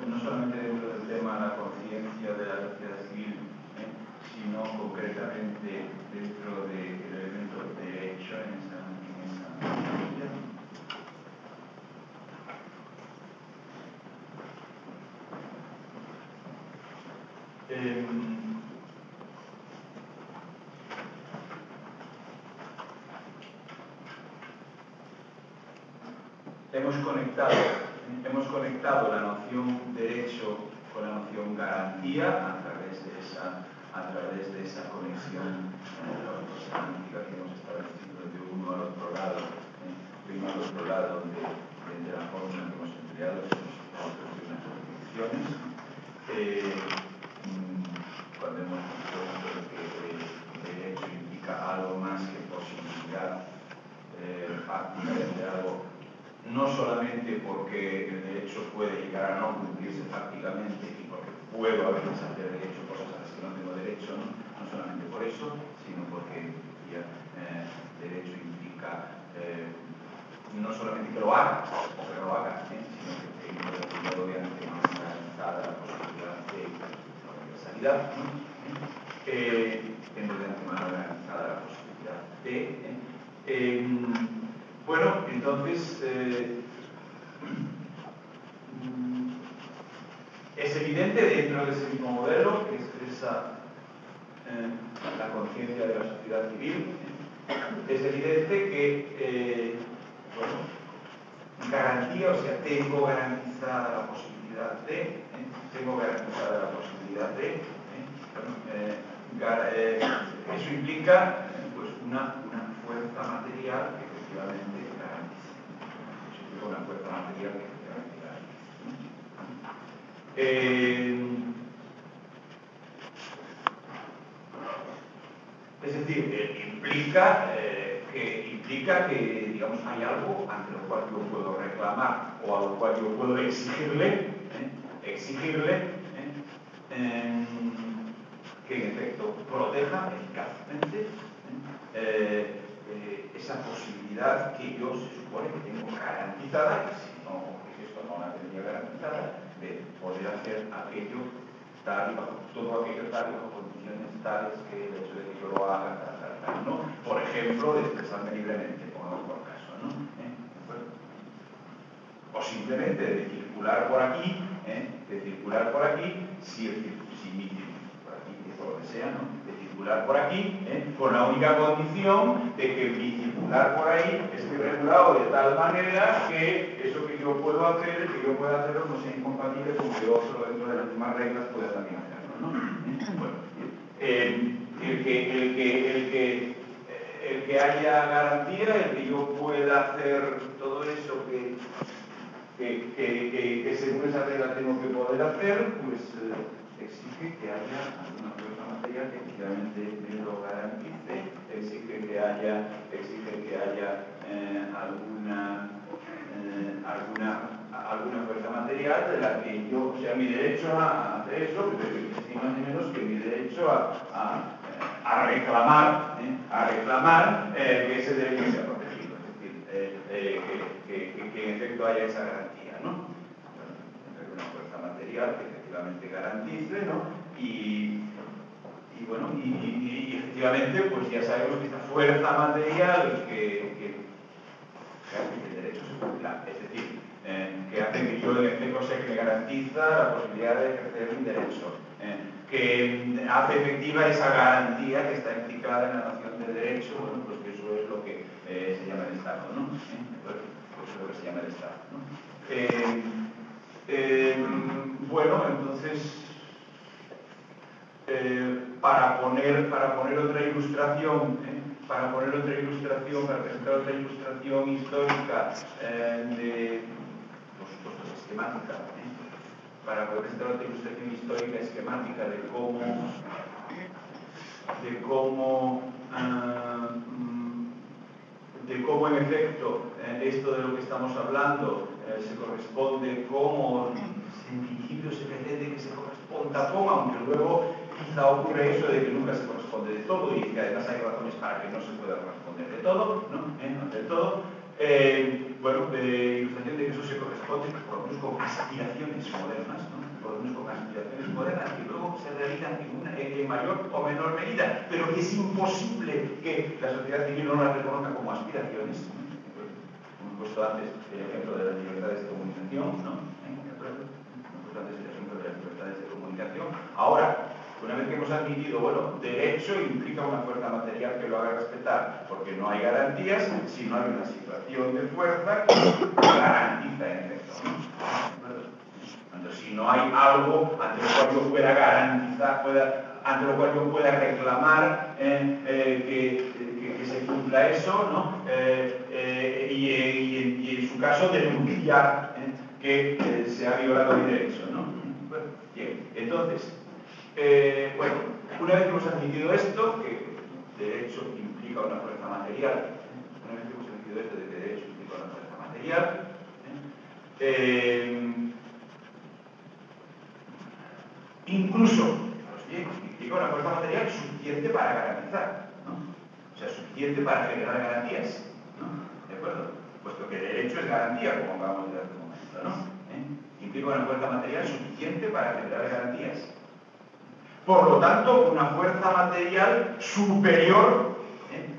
no solamente dentro del tema de la conciencia de la sociedad civil, sino concretamente dentro del elemento derecho en esa materia. Hemos conectado la noción derecho con la noción garantía a través de esa conexión semántica que hemos establecido de uno al otro lado, de la fórmula que hemos empleado, que hemos introducido unas definiciones. Cuando hemos dicho que derecho implica algo más que posibilidad fáctica de hacer algo, no solamente porque el derecho puede llegar a no cumplirse fácticamente y porque puedo a veces hacer derecho cosas a las que no tengo derecho, no solamente por eso, sino porque derecho implica no solamente que lo haga, sino que tengo de antemano garantizada la posibilidad de la universalidad, tengo de antemano garantizada la posibilidad de... bueno, entonces es evidente dentro de ese mismo modelo que expresa la conciencia de la sociedad civil, es evidente que, garantía, o sea, tengo garantizada la posibilidad de, eso implica pues una fuerza material que efectivamente garantice. Eso implica una fuerza material que efectivamente garantice. Es decir, implica que, digamos, hay algo ante lo cual yo puedo reclamar o a lo cual yo puedo exigirle que en efecto proteja eficazmente esa posibilidad que yo se supone que tengo garantizada, y si esto no la tendría garantizada, de poder hacer aquello tal y bajo todo aquello tal y bajo condiciones tales que el hecho de que yo lo haga tal, ¿no? Por ejemplo, de expresarme libremente, pongamos por caso, ¿no? O simplemente de circular por aquí, por aquí, por lo que sea, ¿no? De circular por aquí, con la única condición de que mi circular por ahí esté regulado de tal manera que eso que yo puedo hacer, no sea incompatible con que otro dentro de las mismas reglas pueda también hacerlo, ¿no? Bueno, el que haya garantía, el que yo pueda hacer todo eso que según esa regla tengo que poder hacer, pues exige que haya alguna fuerza material que efectivamente me lo garantice, exige que haya alguna fuerza material de la que yo, o sea, mi derecho a hacer eso, ni más ni menos que mi derecho a reclamar que ese derecho sea protegido, es decir, que en efecto haya esa garantía, ¿no? Una fuerza material que efectivamente garantice, ¿no? Y efectivamente, pues ya sabemos que esta fuerza material que hace que el derecho se cumpla, es decir, que hace que yo en efecto sé que me garantiza la posibilidad de ejercer mi derecho, que hace efectiva esa garantía que está implicada en la noción de derecho, bueno, pues que eso es lo que se llama el Estado, ¿no? Eso es lo que se llama el Estado, ¿no? Bueno, entonces, para poner otra ilustración, para presentar otra ilustración histórica por supuesto, esquemática, para poder presentar otra ilustración histórica esquemática de cómo en efecto esto de lo que estamos hablando se corresponde, cómo en principio se pretende que se corresponda con, aunque luego quizá ocurre eso de que nunca se corresponde de todo y que además hay razones para que no se pueda corresponder de todo, ¿no? No del todo. Bueno, ilustración de que eso se corresponde por lo menos con aspiraciones aspiraciones modernas, ¿no? Podemos con aspiraciones modernas que luego se realizan en mayor o menor medida, pero que es imposible que la sociedad civil no las reconozca como aspiraciones. Como he puesto antes el ejemplo de las libertades de comunicación, ¿no? Ahora, una vez que hemos admitido, bueno, derecho implica una fuerza material que lo haga respetar, porque no hay garantías si no hay una situación de fuerza que garantiza en efecto, ¿no? Entonces, si no hay algo ante lo cual yo pueda garantizar, ante lo cual yo pueda reclamar que se cumpla eso, ¿no? Y en su caso denunciar que se ha violado mi derecho, ¿no? Bueno, bien, entonces, bueno, una vez que hemos admitido esto, que derecho implica una fuerza material, una vez que hemos admitido esto de que derecho implica una fuerza material, incluso, pues bien, implica una fuerza material suficiente para garantizar, ¿no? O sea, suficiente para generar garantías, ¿no? ¿De acuerdo? Puesto que derecho es garantía, como acabamos de ver hace un momento, ¿no? Implica una fuerza material suficiente para generar garantías. Por lo tanto, una fuerza material superior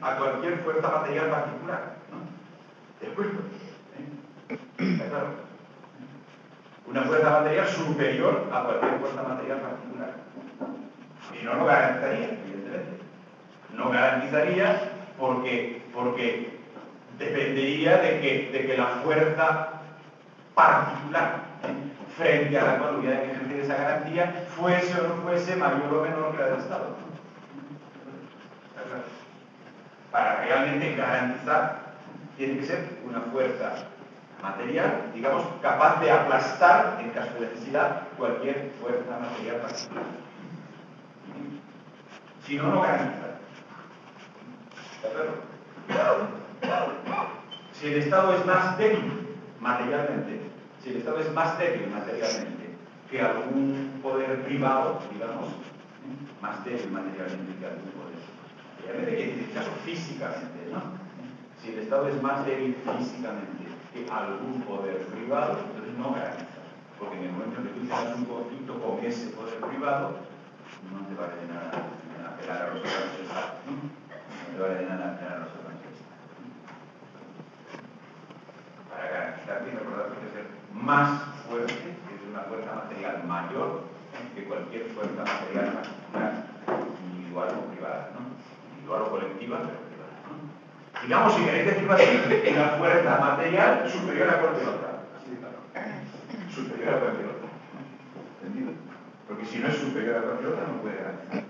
a cualquier fuerza material particular, ¿no? ¿De acuerdo? ¿Está claro? Una fuerza material superior a cualquier fuerza material particular. Y no lo garantizaría, evidentemente. No garantizaría porque dependería de que la fuerza particular frente a la cual hubiera que ejercer esa garantía fuese o no fuese mayor o menor que la del Estado. ¿Está claro? Para realmente garantizar tiene que ser una fuerza material, digamos, capaz de aplastar, en caso de necesidad, cualquier fuerza material particular. Si no, no garantiza. ¿De acuerdo? Si el Estado es más débil materialmente, que algún poder privado, digamos, más débil materialmente que algún poder. Realmente que en este caso físicamente, ¿no? Si el Estado es más débil físicamente que algún poder privado, entonces no garantiza. Porque en el momento en que tú tengas un conflicto con ese poder privado, no te vale de nada apelar a los órganos del Estado, ¿no? No te vale de nada apelar a los órganos del Estado. Para garantizar, tiene que recordar que tiene que ser más fuerte, que es una fuerza material mayor que cualquier fuerza material particular, individual o privada, ¿no? Individual o colectiva, pero privada, ¿no? Digamos, si queréis decirlo así, una fuerza material superior a cualquier otra. Así de claro. Superior a cualquier otra. ¿Entendido? Porque si no es superior a cualquier otra, no puede garantizar.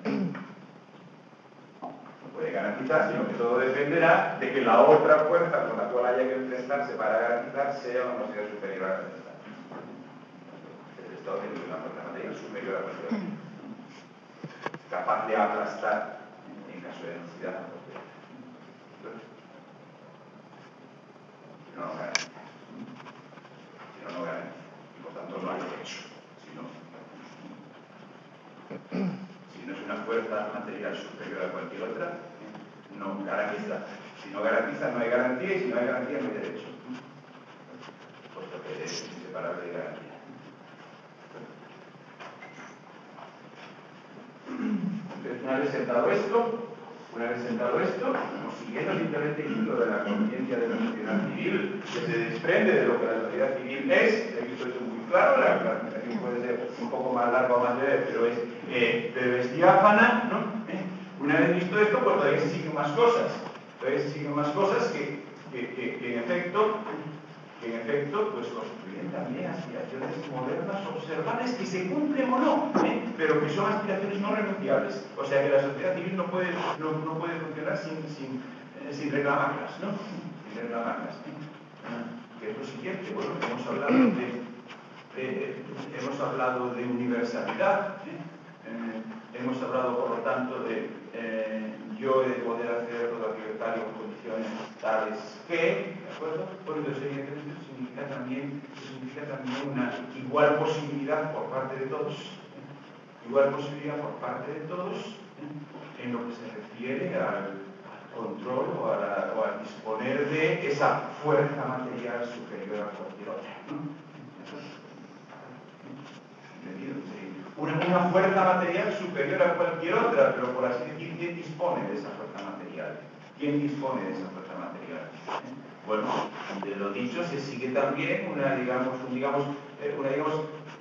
No puede garantizar, sino que todo dependerá de que la otra fuerza con la cual haya que enfrentarse para garantizar sea o no sea superior a la del Estado. El Estado tiene una fuerza material superior a cualquier otra. Capaz de aplastar en caso de necesidad. Si no, no garantiza. Si no, no garantiza. Y por tanto no hay derecho. Si no es una fuerza material superior a cualquier otra, no garantiza. Si no garantiza, no hay garantía, y si no hay garantía, no hay derecho. Puesto que derecho es inseparable de garantía. Entonces, una vez sentado esto, siguiendo simplemente lo de la conciencia de la sociedad civil, que se desprende de lo que la sociedad civil es, he visto esto muy claro, la argumentación puede ser un poco más larga o más breve, pero es diáfana, ¿no? Una vez visto esto, pues todavía se siguen más cosas. Que en efecto, pues constituyen también aspiraciones modernas observables que se cumplen o no, pero que son aspiraciones no renunciables. O sea que la sociedad civil no puede funcionar sin reclamarlas, ¿no? Sin reclamarlas. Que es lo siguiente, bueno, hemos hablado de universalidad, hemos hablado, por lo tanto, de yo he de poder hacer todo aquello tal y con condiciones tales que, ¿de acuerdo? Bueno, entonces eso significa también una igual posibilidad por parte de todos, en lo que se refiere al control o a disponer de esa fuerza material superior a cualquier otra, ¿no? fuerza material superior a cualquier otra, pero por así decir, ¿quién dispone de esa fuerza material? ¿Quién dispone de esa fuerza material? Bueno, de lo dicho se sigue también una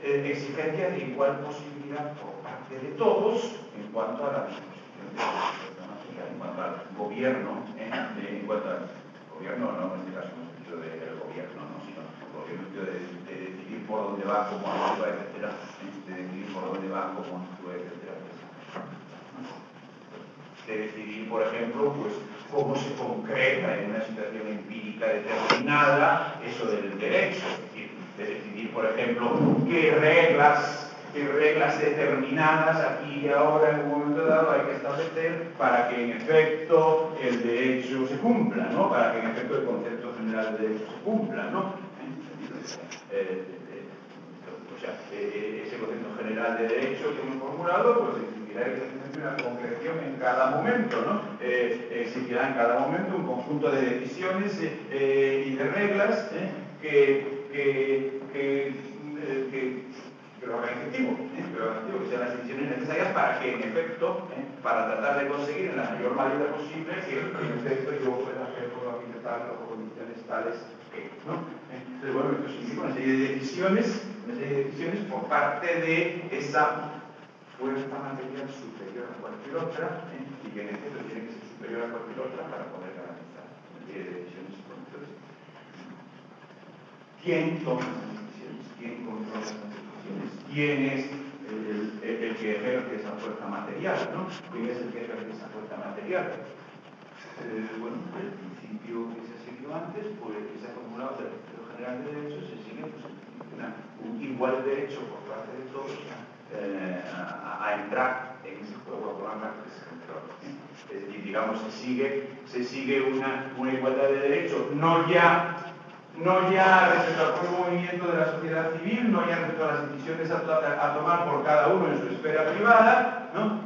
exigencia de igual posibilidad por parte de todos en cuanto a la disposición de la fuerza material, en cuanto al gobierno, en cuanto al gobierno, no en este caso en el sentido del gobierno, ¿no? Sino el gobierno de decidir por dónde va, cómo actúa, etcétera, de decidir por dónde va, cómo actúa, etcétera. De decidir, por ejemplo, pues cómo se concreta en una situación empírica determinada eso del derecho, es decir, de decidir, por ejemplo, qué reglas determinadas aquí y ahora en un momento dado hay que establecer para que en efecto el derecho se cumpla, ¿no? Para que en efecto el concepto general de derecho se cumpla, ¿no? O sea, ese concepto general de derecho que hemos formulado, pues exigirá una concreción en cada momento, ¿no? Exigirá en cada momento un conjunto de decisiones y de reglas que lo organizativo, que sean las decisiones necesarias para que en efecto, para tratar de conseguir en la mayor medida posible que en efecto yo pueda hacer probabilidad tal o condiciones tales que, ¿no? Entonces, bueno, esto significa una serie de decisiones por parte de esa fuerza material superior a cualquier otra, y que en efecto tiene que ser superior a cualquier otra para poder garantizar una serie de decisiones controladas. ¿Quién toma las decisiones? ¿Quién controla las decisiones? ¿Quién es el que ejerce esa fuerza material? ¿No? ¿Quién es el que ejerce esa fuerza material? Bueno, el principio que se ha seguido antes, pues que se ha formulado del principio general de derecho, se sigue pues, un igual derecho por parte de todos a entrar en ese juego, a tomar parte de ese control. Es decir, digamos, se sigue una igualdad de derecho, no ya respecto al propio movimiento de la sociedad civil, no ya respecto a las decisiones a tomar por cada uno en su esfera privada, ¿no?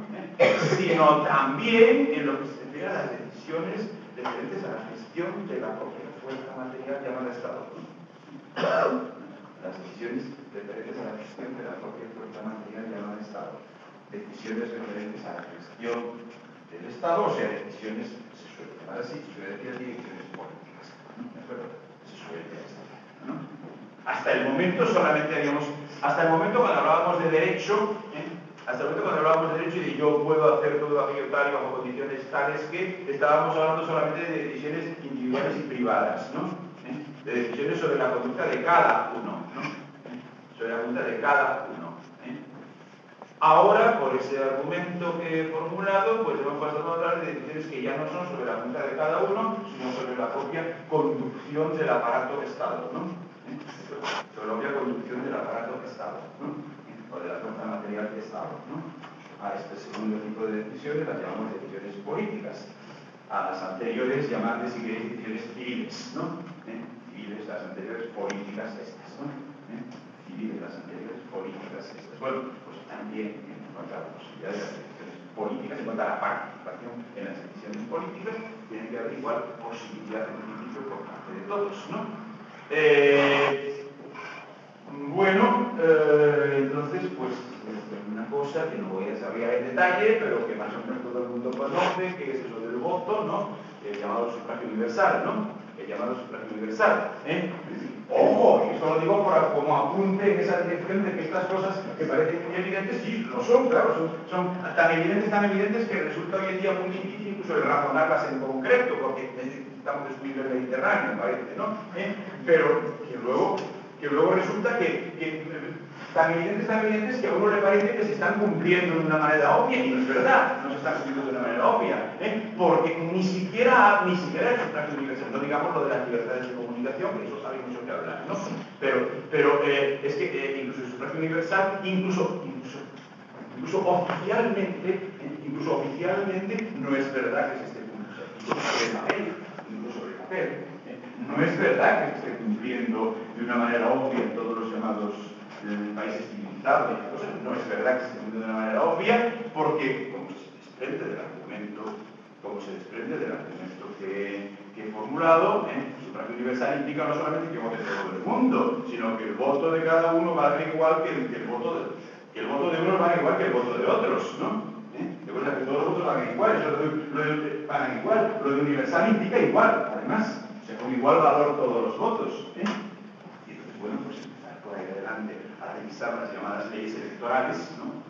Sino también en lo que se refiere a las decisiones referentes a la gestión de la propia fuerza material llamada Estado. Las decisiones referentes a la gestión de la propia fuerza material llamada Estado. Decisiones referentes a la gestión del Estado, o sea, decisiones, se suele llamar así, se suele decir direcciones políticas. ¿De acuerdo? Se suele decir así, ¿no? Hasta el momento cuando hablábamos de derecho, y de yo puedo hacer todo aquello tal y bajo condiciones tales que estábamos hablando solamente de decisiones individuales y privadas, ¿no? De decisiones sobre la conducta de cada uno, ¿no? Sobre la conducta de cada uno. Ahora, por ese argumento que he formulado, pues hemos pasado a hablar de decisiones que ya no son sobre la conducta de cada uno, sino sobre la propia conducción del aparato de Estado, ¿no? Sobre la propia conducción del aparato de Estado, ¿no? O de la fuerza material de Estado, ¿no? A este segundo tipo de decisiones las llamamos decisiones políticas. A las anteriores llamarles, si queréis, decisiones civiles, ¿no? Civiles, las anteriores, políticas estas, ¿no? Civiles, las anteriores, políticas estas. Bueno, pues también en cuanto a la posibilidad de las decisiones políticas, en cuanto a la participación en las decisiones políticas, tiene que haber igual posibilidad de principio por parte de todos, ¿no? Entonces, pues, una cosa que no voy a desarrollar en detalle, pero que más o menos todo el mundo conoce, que es eso del voto, ¿no? El llamado sufragio universal, ¿no? El llamado sufragio universal, Ojo, y esto lo digo como apunte en esa dirección de que estas cosas que parecen muy evidentes, sí, lo son, claro, son tan evidentes que resulta hoy en día muy difícil incluso el razonarlas en concreto, porque necesitamos descubrir el Mediterráneo, parece, ¿no? Pero que luego resulta que tan evidentes que a uno le parece que se están cumpliendo de una manera obvia, y no es verdad, no se están cumpliendo de una manera obvia, porque ni siquiera el sufragio universal, no digamos lo de las libertades de comunicación, que eso sabe mucho que hablar, ¿no? Pero es que incluso el sufragio universal, incluso oficialmente, no es verdad que se esté cumpliendo, incluso sobre papel, no es verdad que se esté cumpliendo de una manera obvia en todos los llamados países civilizados, no es verdad que se esté cumpliendo de una manera obvia, porque como se desprende del argumento que he formulado, el sufragio universal implica no solamente que vote todo el mundo, sino que el voto de cada uno vale igual que el voto que el voto de unos vale igual que el voto de otros, ¿no? Recuerda que todos los votos van igual, pagan igual, lo de universal implica igual, además, o sea, con igual valor todos los votos. Y entonces, bueno, pues empezar por ahí adelante a revisar las llamadas leyes electorales, ¿no?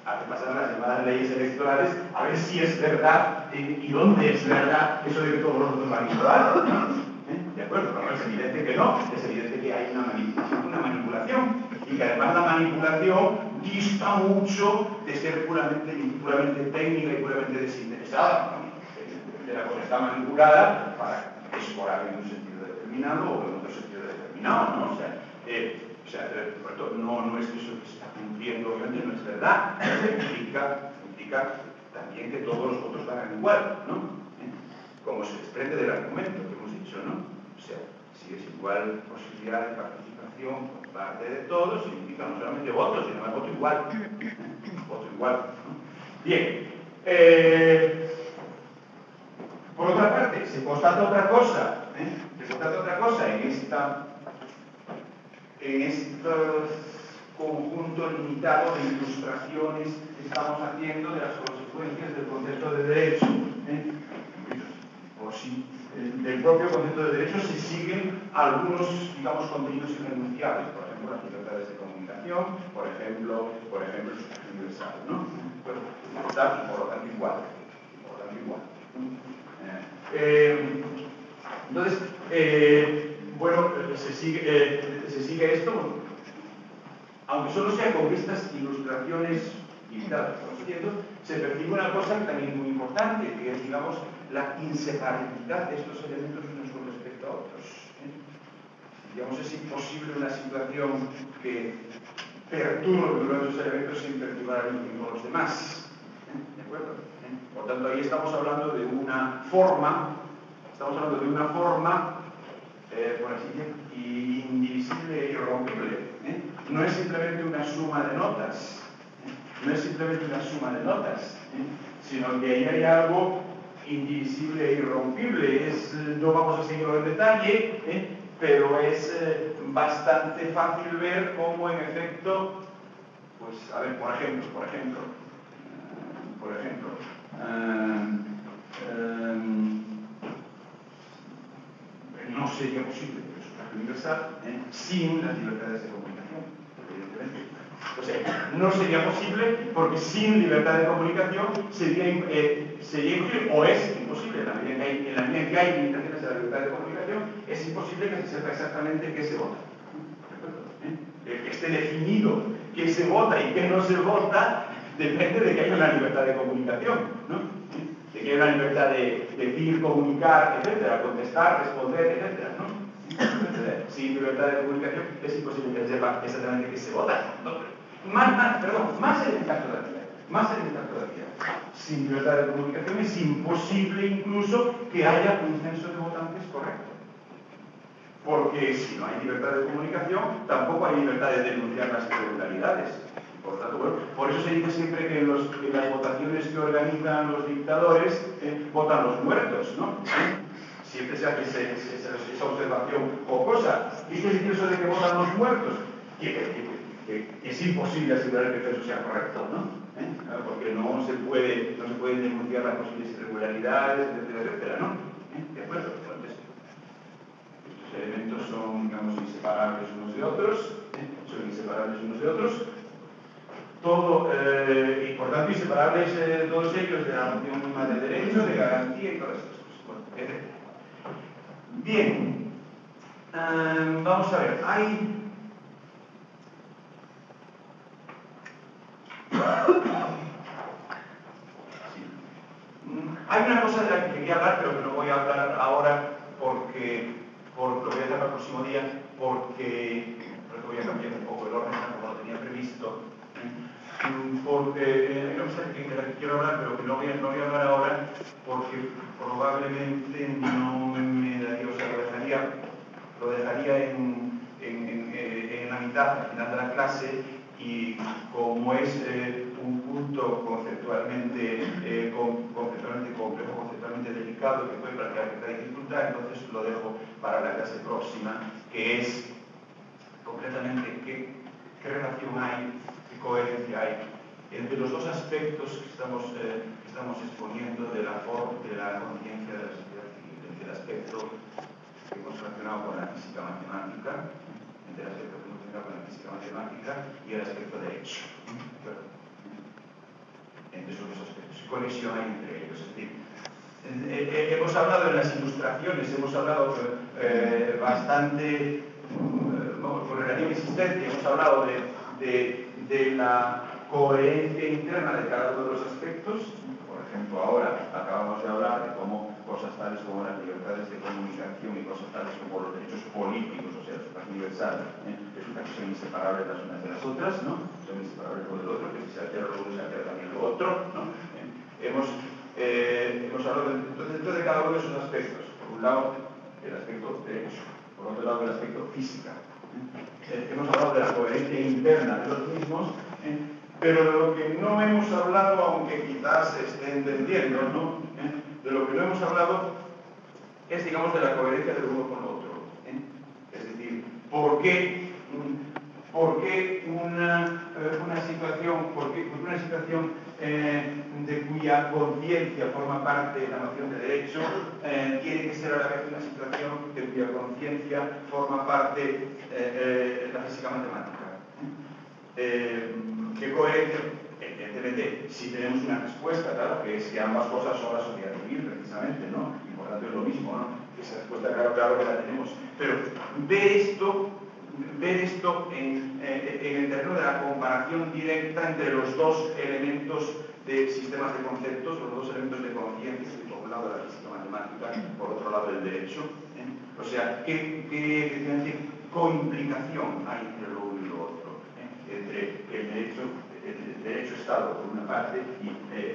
A repasar las llamadas leyes electorales, a ver si es verdad y dónde es verdad eso de que todos los votos van igual, ¿no? ¿De acuerdo? Pero es evidente que no, es evidente que hay una manipulación, y que además la manipulación dista mucho de ser puramente técnica y puramente desinteresada, ¿no? Evidentemente la cosa está manipulada para escorar en un sentido determinado o en otro sentido determinado, ¿no? O sea, no es que eso que se está cumpliendo, obviamente no es verdad, implica también que todos los votos van igual, ¿no? Como se desprende del argumento que hemos dicho, ¿no? O sea, si es igual posibilidad de participación por parte de todos, significa no solamente votos, sino más voto igual. Voto igual, ¿no? Bien. Por otra parte, se constata otra cosa, en este conjunto limitado de ilustraciones que estamos haciendo de las consecuencias del concepto de derecho. O si del propio concepto de derecho se siguen algunos, digamos, contenidos irrenunciables, por ejemplo, las libertades de comunicación, por ejemplo, el sufragio universal, ¿no? Pues, está, y por lo tanto igual. Entonces, bueno, se sigue esto, bueno, aunque solo sea con estas ilustraciones limitadas, estamos diciendo, se percibe una cosa que también es muy importante, que es, digamos, la inseparabilidad de estos elementos unos con respecto a otros. Digamos, es imposible una situación que perturbe uno de esos elementos sin perturbar al mismo tiempo los demás. ¿De acuerdo? Por tanto, ahí estamos hablando de una forma, por así decirlo, indivisible e irrompible. No es simplemente una suma de notas, sino que ahí hay algo indivisible e irrompible. No vamos a seguirlo en detalle, pero es bastante fácil ver cómo en efecto, pues, a ver, por ejemplo, no sería posible el sufragio universal sin las libertades de comunicación, evidentemente. O sea, no sería posible porque sin libertad de comunicación sería imposible, o es imposible, en la medida en que hay limitaciones a la libertad de comunicación, es imposible que se sepa exactamente qué se vota. Que esté definido qué se vota y qué no se vota depende de que haya una libertad de comunicación, ¿no? De que haya una libertad de decir, comunicar, etcétera, contestar, responder, etcétera, ¿no? Sin libertad de comunicación es imposible que se sepa exactamente qué se vota. Más elemental todavía. Sin libertad de comunicación es imposible incluso que haya un censo de votantes correcto. Porque si no hay libertad de comunicación, tampoco hay libertad de denunciar las irregularidades. Por lo tanto, bueno, por eso se dice siempre que en las votaciones que organizan los dictadores votan los muertos, ¿no? Siempre se hace esa observación jocosa. ¿Y qué es eso de que votan los muertos? Que es imposible asegurar que eso sea correcto, ¿no? Porque no se pueden denunciar las posibles irregularidades, etcétera, ¿no? ¿De acuerdo? Entonces, estos elementos son, digamos, inseparables unos de otros, y por tanto inseparables todos ellos de la noción misma de derecho, de garantía y todas estas cosas. Bueno, etc. Bien, vamos a ver, hay una cosa de la que quería hablar, pero que no voy a hablar ahora porque lo voy a hacer el próximo día, porque voy a cambiar un poco el orden como lo tenía previsto. Porque hay una cosa de la que quiero hablar, pero que no voy a hablar ahora, porque probablemente no me daría, o sea, lo dejaría en la mitad, al final de la clase, y como es un punto conceptualmente complejo, conceptualmente delicado, que puede plantear cierta dificultad, entonces lo dejo para la clase próxima, que es concretamente qué relación hay, qué coherencia de los dos aspectos que estamos exponiendo de la conciencia de la sociedad civil, el aspecto que hemos relacionado con la física matemática, y el aspecto de hecho. Entre esos dos aspectos, ¿qué conexión hay entre ellos? Es decir, hemos hablado en las ilustraciones, hemos hablado bastante, con relativa insistencia, hemos hablado de la coherencia interna de cada uno de los aspectos. Por ejemplo, ahora acabamos de hablar de cómo cosas tales como las libertades de comunicación y cosas tales como los derechos políticos, o sea, la sociedad universal, resulta que son inseparables las unas de las otras, ¿no? Son inseparables uno del otro, que si se altera lo uno se altera también lo otro, ¿no? Hemos hablado dentro de cada uno de esos aspectos. Por un lado, el aspecto derecho, por otro lado, el aspecto física. Hemos hablado de la coherencia interna de los mismos, pero de lo que no hemos hablado, aunque quizás se esté entendiendo, ¿no? De lo que no hemos hablado es, digamos, de la coherencia del uno con el otro. Es decir, ¿por qué una situación de cuya conciencia forma parte de la noción de derecho tiene que ser a la vez una situación de cuya conciencia forma parte la física matemática? ¿Qué coherencia? Evidentemente, si tenemos una respuesta, claro, que es que ambas cosas son la sociedad civil, precisamente, ¿no? Y por tanto es lo mismo, ¿no? Esa respuesta, claro que la tenemos. Pero ver esto en el terreno de la comparación directa entre los dos elementos de sistemas de conceptos, los dos elementos de conciencia, por un lado la física matemática y por otro lado el derecho. O sea, ¿qué coimplicación hay entre lo uno y lo otro? Entre el derecho Estado por una parte y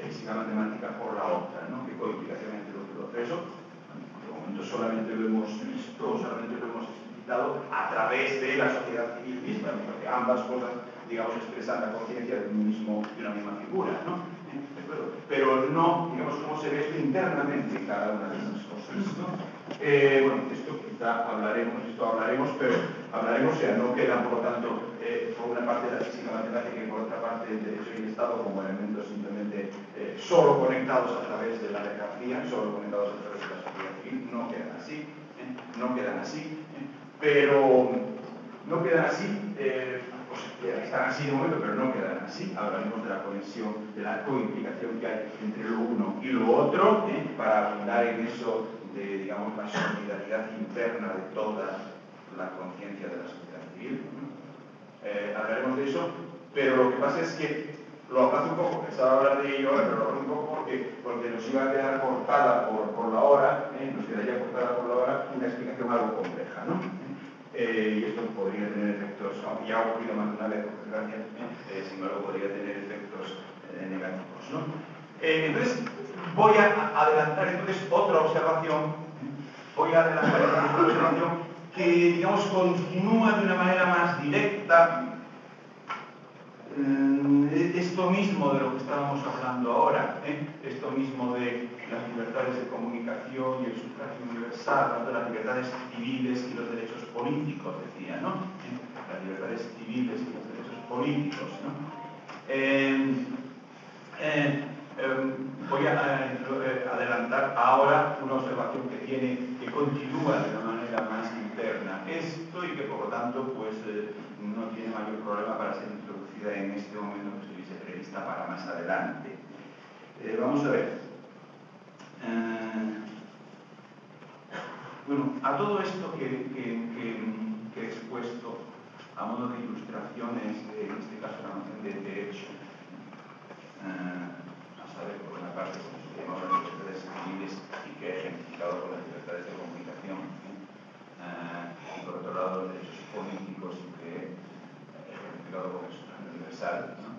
física matemática por la otra, ¿no? ¿Qué coimplicación entre lo uno y lo otro? Eso, de momento solamente lo hemos visto, solamente lo hemos explicitado a través de la sociedad civil misma, porque ambas cosas, digamos, expresan la conciencia de una misma figura, ¿no? Pero no, digamos, cómo se ve esto internamente en cada una de esas cosas, ¿no? Bueno, esto quizá hablaremos, pero hablaremos, o sea, no quedan, por lo tanto, por una parte de la física matemática y por otra parte el derecho y el Estado como elementos simplemente solo conectados a través de la jerarquía, solo conectados a través de la sociedad civil. No quedan así, pero no quedan así, están así de momento, pero no quedan así. Hablaremos de la conexión, de la coimplicación que hay entre lo uno y lo otro, para abundar en eso de, digamos, la solidaridad interna de toda la conciencia de la sociedad civil. Hablaremos de eso, pero lo que pasa es que lo aplazo un poco, pensaba hablar de ello ahora, pero lo aplazo un poco porque nos iba a quedar cortada por la hora, nos quedaría cortada por la hora una explicación algo compleja, ¿no? Y esto podría tener efectos, aunque ya ha ocurrido más de una vez, por desgracia, sin embargo podría tener efectos negativos, ¿no? Entonces, voy a adelantar otra observación, que, digamos, continúa de una manera más directa esto mismo de lo que estábamos hablando ahora, esto mismo de las libertades de comunicación y el sufragio universal, de las libertades civiles y los derechos políticos, decía, ¿no? Las libertades civiles y los derechos políticos, ¿no? Voy a adelantar ahora una observación que continúa de una manera más interna esto y que por lo tanto pues no tiene mayor problema para ser introducida en este momento que estuviese prevista para más adelante. Vamos a ver. Bueno, a todo esto que he expuesto a modo de ilustraciones, en este caso la noción de derecho, a saber, por una parte, como se llama las libertades civiles y que he ejemplificado con las libertades de comunicación, y por otro lado los derechos políticos que he ejemplificado con el sufragio universal, ¿no?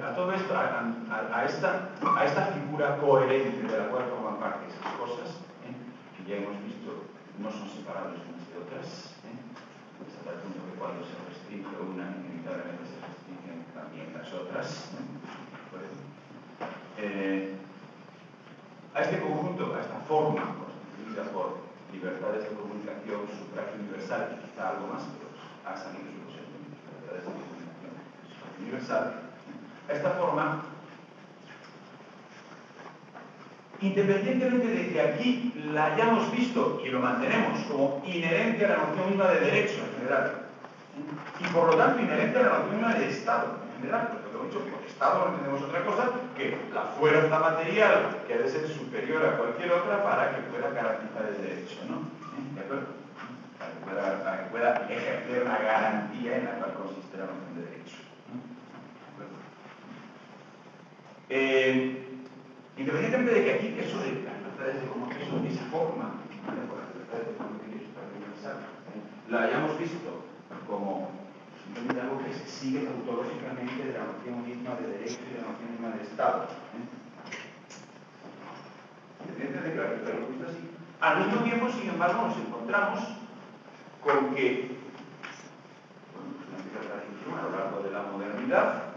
A todo esto, a esta figura coherente de la cual forman parte esas cosas, que ya hemos visto no son separables unas de otras, hasta tal punto que cuando se restringe una, inevitablemente se restringen también las otras. A este conjunto, a esta forma constituida por libertades de comunicación, sufragio universal, y quizá algo más, pero ha salido suficientemente, libertades de comunicación, sufragio universal. Esta forma, independientemente de que aquí la hayamos visto y lo mantenemos como inherente a la noción misma de derecho en general, y por lo tanto inherente a la noción misma de Estado en general, porque lo he dicho, por Estado no entendemos otra cosa que la fuerza material que ha de ser superior a cualquier otra para que pueda garantizar el derecho, ¿no? ¿De acuerdo? Para que pueda ejercer la garantía en la cual consiste la noción de derecho, ¿no? ¿De acuerdo? Independientemente de que aquí eso de las libertades de comunicación, esa forma, ¿vale? Por las libertades de comunicación universal, la hayamos visto como simplemente algo que se sigue tautológicamente de la noción misma de derecho y de la noción misma de Estado. Independientemente de que lo visto así. Al mismo tiempo, sin embargo, nos encontramos con que, bueno, una cierta tradición a lo largo de la modernidad,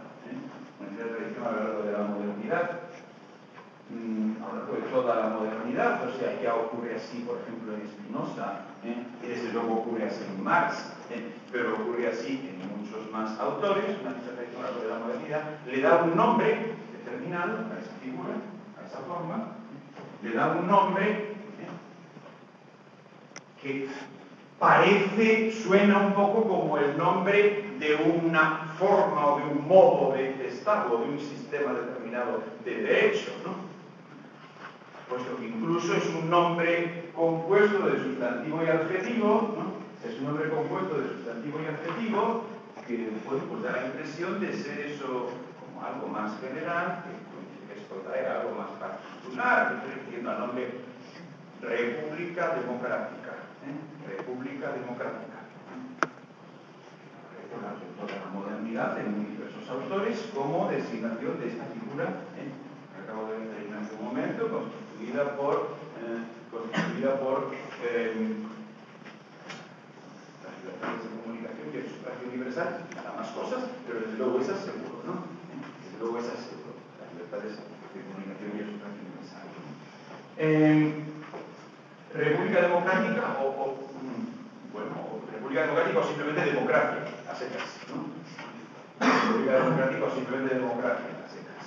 una cierta tradición a lo largo de la modernidad, a lo largo de toda la modernidad, o sea, ya ocurre así, por ejemplo, en Spinoza, y desde luego ocurre así en Marx, pero ocurre así en muchos más autores, una tradición a lo largo de la modernidad, le da un nombre determinado a esa figura, a esa forma, le da un nombre que parece, suena un poco como el nombre de una forma o de un modo de Estado, de un sistema determinado de derecho, ¿no? Puesto que incluso es un nombre compuesto de sustantivo y adjetivo, ¿no? Es un nombre compuesto de sustantivo y adjetivo que puede pues, dar la impresión de ser eso como algo más general, que esto trae algo más particular, que estoy refiriendo al nombre República Democrática. República Democrática. Aparece en toda la modernidad en diversos autores como designación de esta figura que acabo de ver en este momento, constituida por las libertades de comunicación y el sufragio universal, nada más cosas, pero desde luego esas seguro, ¿no? Desde luego esas seguro, las libertades de comunicación y el sufragio universal. República Democrática bueno, República Democrática o simplemente democracia, a secas, ¿no? República Democrática o simplemente democracia, a secas.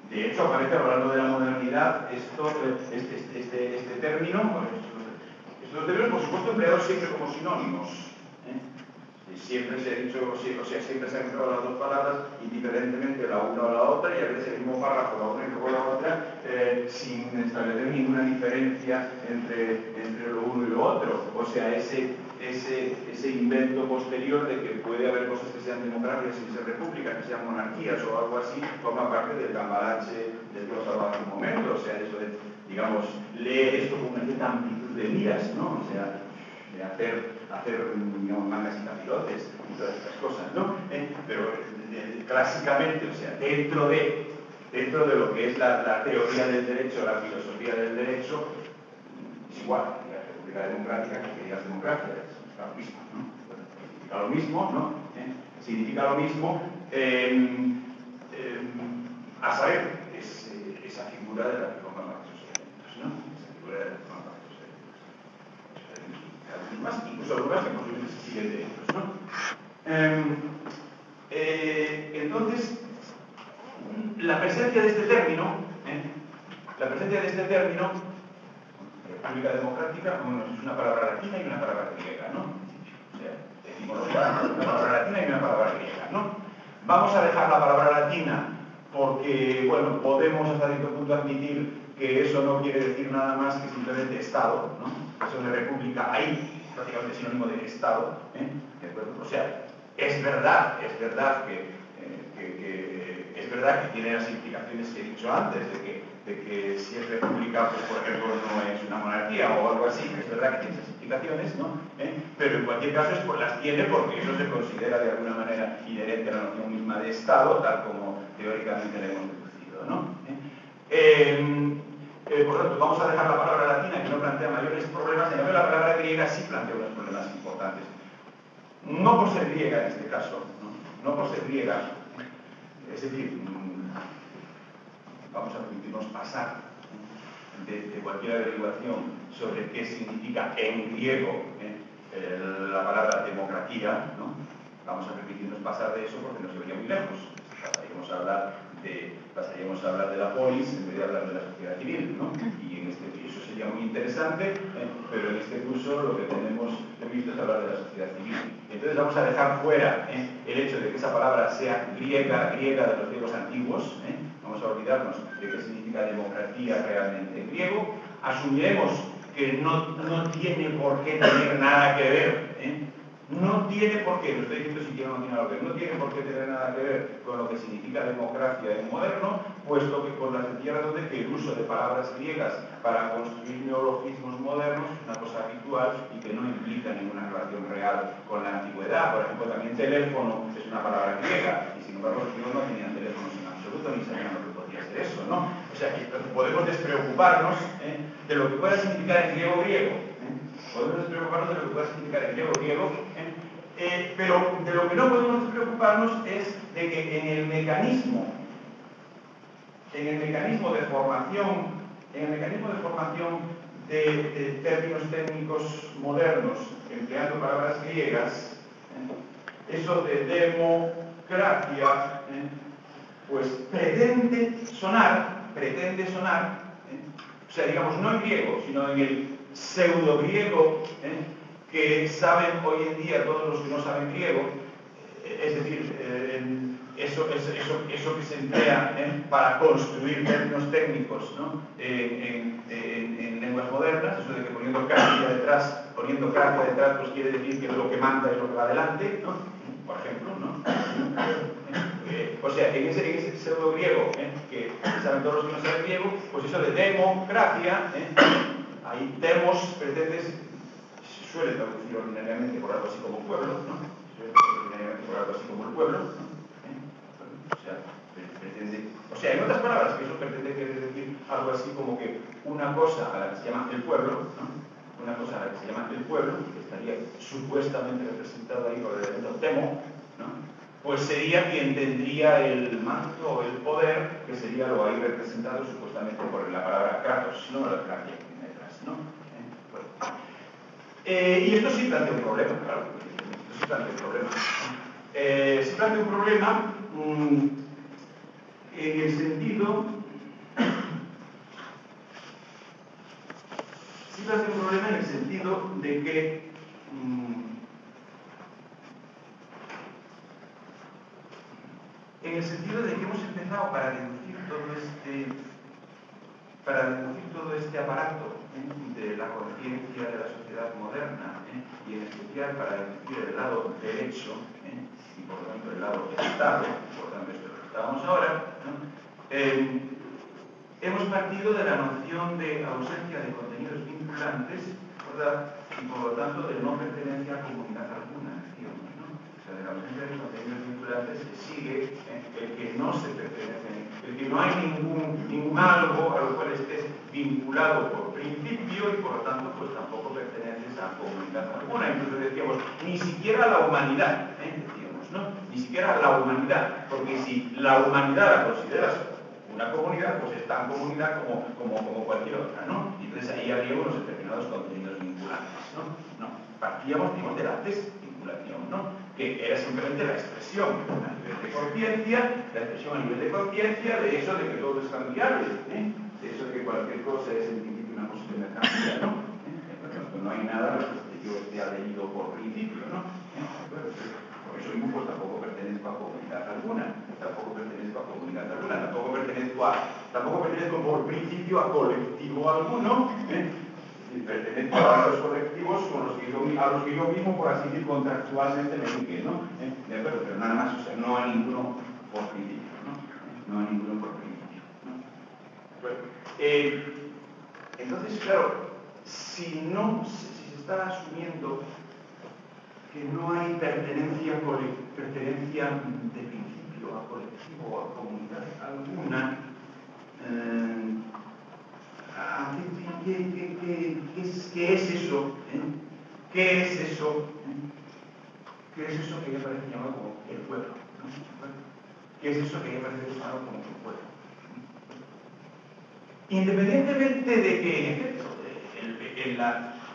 De hecho, aparece a lo largo de la modernidad este término, estos términos, por supuesto, empleados siempre como sinónimos. Siempre se ha dicho, o sea, siempre se han empleado las dos palabras indiferentemente la una o la otra, y a veces el mismo párrafo, la una y luego la otra, sin establecer ninguna diferencia entre lo uno y lo otro. O sea, ese invento posterior de que puede haber cosas que sean democracias sin ser repúblicas, que sean monarquías o algo así, forma parte del cambalache del que os hablaba hace un momento. O sea, eso de, digamos, leer esto con una cierta amplitud de miras, ¿no? O sea, de hacer digamos, mangas y capirotes y todas estas cosas, ¿no? Pero clásicamente, o sea, dentro de lo que es la teoría del derecho, la filosofía del derecho, es igual, la República Democrática que digas democracia, es lo mismo, ¿no? Significa lo mismo, ¿no? Significa lo mismo, a saber, es esa figura de la que forman parte de sus elementos, ¿no? Esa figura de la que forman parte de sus elementos. Más, incluso algunas que posiblemente se siguen de ellos, ¿no? Entonces, la presencia de este término, República Democrática, bueno, es una palabra latina y una palabra griega, ¿no? O sea, etimología, una palabra latina y una palabra griega, ¿no? Vamos a dejar la palabra latina porque, bueno, podemos hasta cierto punto admitir que eso no quiere decir nada más que simplemente Estado, ¿no? Eso de república, ahí prácticamente sinónimo de Estado, ¿de acuerdo? O sea, es verdad que tiene las implicaciones que he dicho antes, de que si es república, pues por ejemplo no es una monarquía o algo así, es verdad que tiene esas implicaciones, ¿no? Pero en cualquier caso pues las tiene porque eso se considera de alguna manera inherente a la noción misma de Estado, tal como teóricamente le hemos deducido, ¿no? Por tanto, vamos a dejar la palabra latina que no plantea mayores problemas, en cambio la palabra griega sí plantea unos problemas importantes. No por ser griega en este caso, no por ser griega, es decir, vamos a permitirnos pasar de cualquier averiguación sobre qué significa en griego la palabra democracia, ¿no? Vamos a permitirnos pasar de eso porque nos llevaría muy lejos. Pasaríamos a hablar de la polis en vez de hablar de la sociedad civil, ¿no? Y eso sería muy interesante, pero en este curso lo que tenemos previsto es hablar de la sociedad civil. Entonces vamos a dejar fuera el hecho de que esa palabra sea griega de los griegos antiguos, vamos a olvidarnos de qué significa democracia realmente en griego, asumiremos que no tiene por qué tener nada que ver, no tiene por qué, lo estoy diciendo si tiene o no tiene algo que ver, no tiene por qué tener nada que ver con lo que significa democracia en moderno, puesto que por la sencilla razón de que el uso de palabras griegas para construir neologismos modernos es una cosa habitual y que no implica ninguna relación real con la antigüedad. Por ejemplo, también teléfono es una palabra griega y sin embargo los griegos no tenían teléfonos en absoluto ni sabían lo que podía ser eso, ¿no? O sea que podemos despreocuparnos de lo que pueda significar en griego. Podemos despreocuparnos de lo que pueda significar en griego, pero de lo que no podemos despreocuparnos es de que en el mecanismo de formación, de términos técnicos modernos, empleando palabras griegas, eso de democracia, pues pretende sonar, o sea, digamos, no en griego, sino en el pseudo griego, que saben hoy en día todos los que no saben griego, es decir, eso que se emplea para construir términos técnicos, ¿no? en lenguas modernas, eso de que poniendo cracia detrás, pues quiere decir que lo que manda es lo que va adelante, ¿no? Por ejemplo, ¿no? O sea, en ese pseudo griego, que saben todos los que no saben griego, pues eso de democracia, ahí demos, suele traducir ordinariamente por algo así como pueblo, ¿no? El pueblo, ¿no? O sea, en otras palabras, que eso pretende decir algo así como que una cosa a la que se llama el pueblo, ¿no? Una cosa a la que se llama el pueblo, que estaría supuestamente representada ahí por el elemento demo, ¿no? Pues sería quien tendría el mando o el poder, que sería lo ahí representado supuestamente por la palabra kratos, no la kratia que viene detrás, ¿no? Y esto sí plantea un problema, claro. Esto sí plantea un problema. Sí plantea un problema en el sentido... Sí plantea un problema en el sentido de que... en el sentido de que hemos empezado para deducir todo este aparato de la conciencia de la sociedad moderna, y en especial para deducir el lado derecho, y por lo tanto el lado del Estado, por lo tanto esto es lo que estábamos ahora, hemos partido de la noción de ausencia de contenidos vinculantes, ¿verdad? Y por lo tanto de no pertenencia a comunidad alguna, decíamos, ¿no? O sea, de la ausencia de contenidos vinculantes se sigue el que no se pertenece, el que no hay ningún algo a lo cual estés vinculado por principio y por lo tanto pues tampoco perteneces a comunidad alguna. Incluso decíamos, ni siquiera a la humanidad, decíamos, ¿no? Ni siquiera a la humanidad, porque si la humanidad la consideras una comunidad, pues es tan comunidad como cualquier otra, ¿no? Y entonces ahí habría unos determinados contenidos vinculantes, ¿no? Partíamos, digamos, de la desvinculación, ¿no? Que era simplemente la expresión a nivel de conciencia, de eso de que todo es cambiable, de eso de que cualquier cosa es en principio una posible mercancía, ¿no? No hay nada que yo esté adherido por principio, ¿no? Por eso mismo pues tampoco pertenezco a comunidad alguna, tampoco pertenezco por principio a colectivo alguno, pertenezco a los colectivos a los que yo mismo, por así decir, contractualmente me indique, ¿no? De acuerdo, pero nada más, o sea, no a ninguno por principio, ¿no? No a ninguno por principio, ¿no? De acuerdo. Entonces, claro, si se está asumiendo que no hay pertenencia de principio a colectivo o a comunidad alguna, ¿qué es eso? ¿Qué es eso? ¿Qué es eso que ya parece llamado como el pueblo? ¿Qué es eso que ya parece llamado como el pueblo? Independientemente de que, en efecto,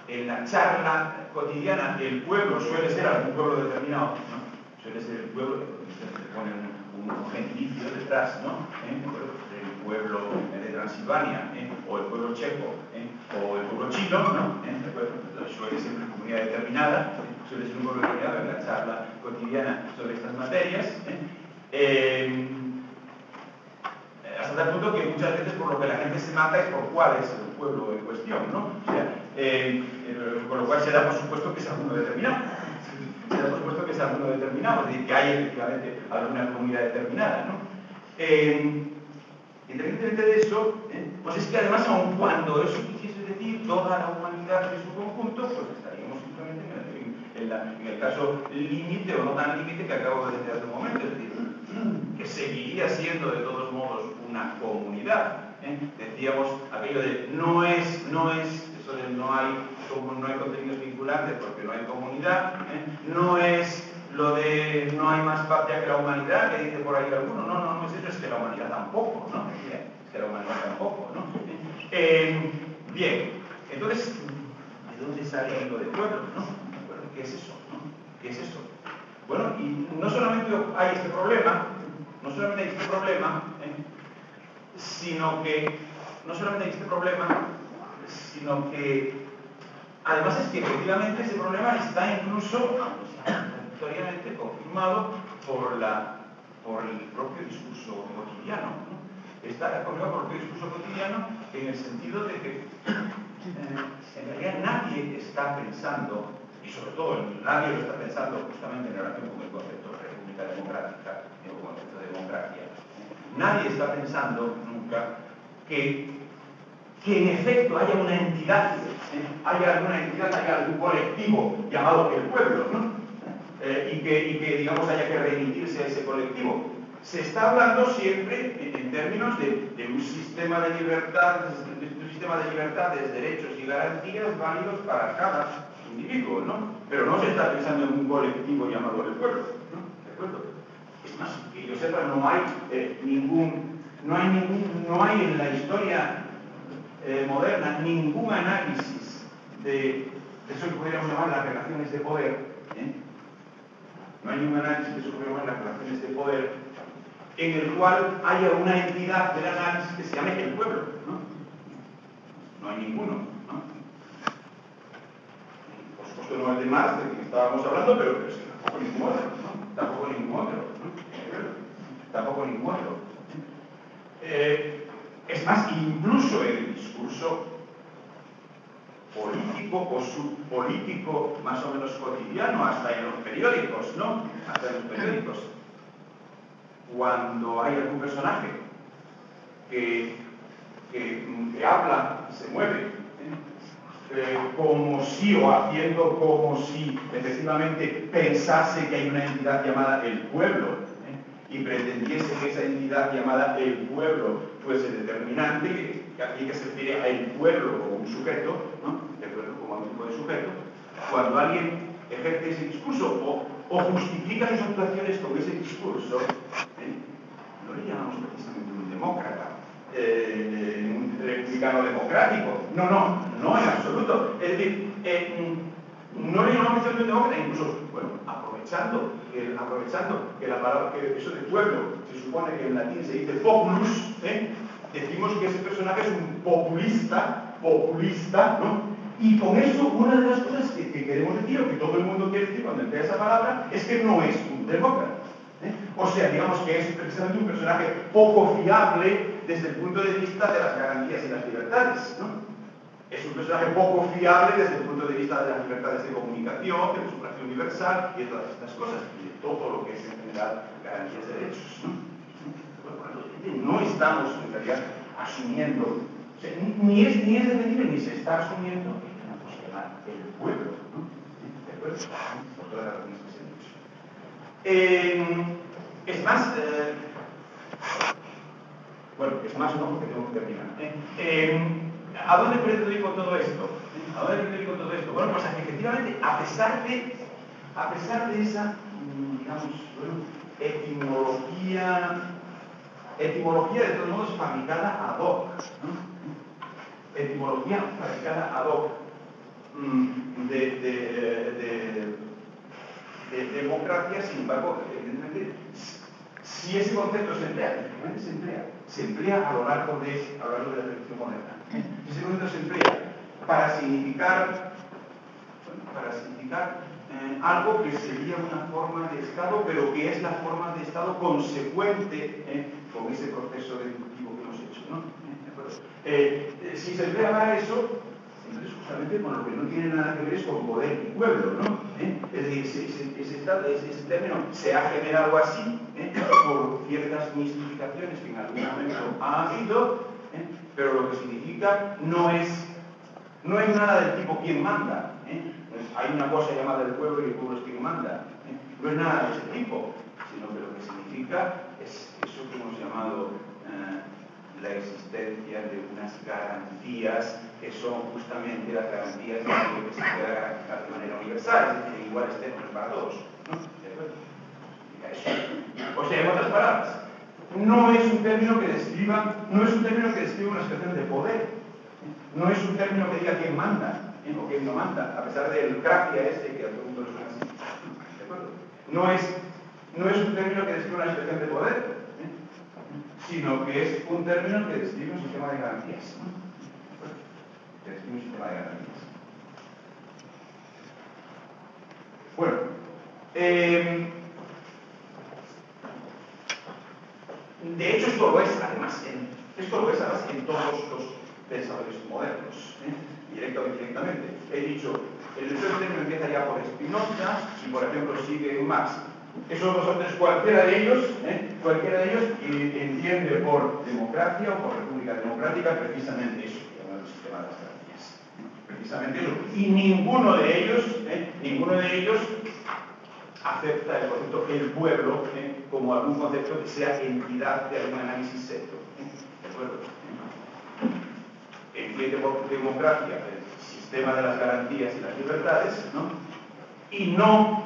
en la charla cotidiana el pueblo suele ser algún pueblo determinado, ¿no? Suele ser el pueblo, se pone un gentilicio detrás, ¿no? El pueblo de Transilvania, o el pueblo checo, o el pueblo chino, ¿no? Entonces suele ser una comunidad determinada, suele ser un pueblo determinado en la charla cotidiana sobre estas materias. Hasta tal punto que muchas veces por lo que la gente se mata es por cuál es el pueblo en cuestión, ¿no? O sea, con lo cual se da por supuesto que es alguno determinado. Se da por supuesto que es alguno determinado, es decir, que hay efectivamente alguna comunidad determinada, ¿no? Independientemente de eso, pues es que además, aun cuando eso quisiese decir toda la humanidad en su conjunto, pues estaríamos simplemente en el caso límite o no tan límite que acabo de decir hace un momento, es decir, que seguiría siendo de todos modos una comunidad. Decíamos aquello de no es eso de no hay contenidos vinculantes porque no hay comunidad, no es lo de no hay más patria que la humanidad, que dice por ahí alguno, no es eso, es que la humanidad tampoco, ¿no? Es que la humanidad tampoco, ¿no? Bien, entonces, ¿de dónde sale lo de pueblo, no? Bueno, ¿qué es eso, no? ¿Qué es eso? Bueno, y no solamente hay este problema, sino que además es que efectivamente ese problema está incluso contradictoriamente confirmado por el propio discurso cotidiano, ¿no? Está confirmado por el propio discurso cotidiano en el sentido de que en realidad nadie está pensando, y sobre todo nadie lo está pensando justamente en relación con el concepto de república democrática o el concepto de democracia, nadie está pensando nunca que en efecto haya una entidad, haya algún colectivo llamado el pueblo, ¿no? Y que digamos haya que remitirse a ese colectivo. Se está hablando siempre en términos de un sistema de libertades, derechos y garantías válidos para cada individuo, ¿no? Pero no se está pensando en un colectivo llamado el pueblo, ¿no? ¿De acuerdo? Es más, que yo sepa, no hay en la historia moderna ningún análisis de eso que podríamos llamar las relaciones de poder, no hay ningún análisis de eso que podríamos llamar las relaciones de poder en el cual haya una entidad del análisis que se llame el pueblo, no hay ninguno, ¿no? Por supuesto no el de Marx, del que estábamos hablando, pero es que tampoco ningún otro, ¿no? Tampoco ningún otro. Es más, incluso en el discurso político o subpolítico más o menos cotidiano, hasta en los periódicos, ¿no? Hasta en los periódicos. Cuando hay algún personaje que habla, se mueve, como si o haciendo como si efectivamente pensase que hay una entidad llamada el pueblo, y pretendiese que esa entidad llamada el pueblo fuese determinante, que aquí que se refiere a el pueblo como un sujeto, ¿no? De acuerdo, como un tipo de sujeto, cuando alguien ejerce ese discurso o justifica sus actuaciones con ese discurso, no le llamamos precisamente un demócrata, un republicano democrático, no en absoluto. Es decir, no le llamamos precisamente un demócrata, incluso, bueno, aprovechando que la palabra, que eso de pueblo, se supone que en latín se dice populus, decimos que ese personaje es un populista, ¿no? Y con eso, una de las cosas que queremos decir, o que todo el mundo quiere decir cuando emplea esa palabra, es que no es un demócrata. O sea, digamos que es precisamente un personaje poco fiable desde el punto de vista de las garantías y las libertades, ¿no? Es un personaje poco fiable desde el punto de vista de las libertades de comunicación, de la sufragio universal y de todas estas cosas, y de todo lo que es en general garantías de derechos, ¿no? No estamos en realidad asumiendo, o sea, ni es defendible ni se está asumiendo que tenemos que llamar el pueblo, ¿no? ¿De acuerdo? Por todas las razones que se han dicho. Es más, bueno, es más no, porque tengo que terminar. ¿A dónde pretendo ir con todo esto? Bueno, pues que efectivamente, a pesar de esa, digamos, etimología de todos modos fabricada ad hoc, ¿no? etimología fabricada ad hoc de democracia, sin embargo, evidentemente, si ese concepto se emplea a lo largo de la tradición moderna. Si ese concepto se emplea para significar algo que sería una forma de Estado, pero que es la forma de Estado consecuente con ese proceso deductivo que hemos hecho, ¿no? Si se emplea para eso, entonces justamente con lo que no tiene nada que ver es con poder y pueblo, ¿no? Es decir, ese término se ha generado así por ciertas mistificaciones que en algún momento ha habido, pero lo que significa no es nada del tipo quién manda. Hay una cosa llamada el pueblo y el pueblo es quien manda. No es nada de ese tipo, sino que lo que significa es eso que hemos llamado la existencia de unas garantías que son justamente las garantías de lo que se pueda garantizar de manera universal, es decir, iguales términos para todos, ¿no? ¿De acuerdo? O sea, en otras palabras, no es un término que describa una situación de poder, no es un término que diga quién manda o quién no manda, a pesar del gracia que a todo el mundo le suena así. ¿De acuerdo? No es un término que describa una situación de poder, sino que es un término que describe un sistema de garantías. Que describe un sistema de garantías. Bueno, de hecho esto lo es además en todos los pensadores modernos, directa o indirectamente. He dicho, el término empieza ya por Spinoza y por ejemplo sigue en Marx. Esos dos autores, cualquiera de ellos entiende por democracia o por república democrática precisamente eso, que llaman el sistema de las garantías. Precisamente eso. Y ninguno de ellos acepta el concepto el pueblo como algún concepto que sea entidad de algún análisis serio. ¿De acuerdo? Entiende por democracia el sistema de las garantías y las libertades, ¿no? Y no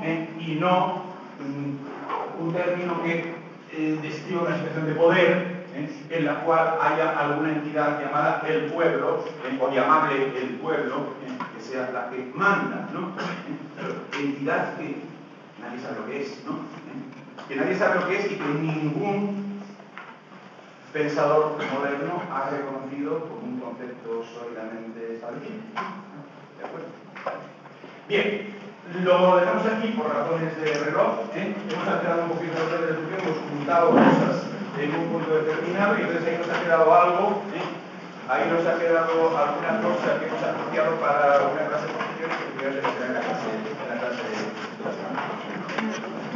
un término que describa una situación de poder en la cual haya alguna entidad llamada el pueblo o llamable el pueblo que sea la que manda, ¿no? Entidad que nadie sabe lo que es, ¿no? Que nadie sabe lo que es y que ningún pensador moderno ha reconocido como un concepto sólidamente establecido. ¿De acuerdo? Bien. Lo dejamos aquí por razones de reloj. Hemos alterado un poquito el orden del estudio, hemos juntado cosas en un punto determinado y entonces ahí nos ha quedado algo, ahí nos ha quedado alguna cosa que hemos asociado para una clase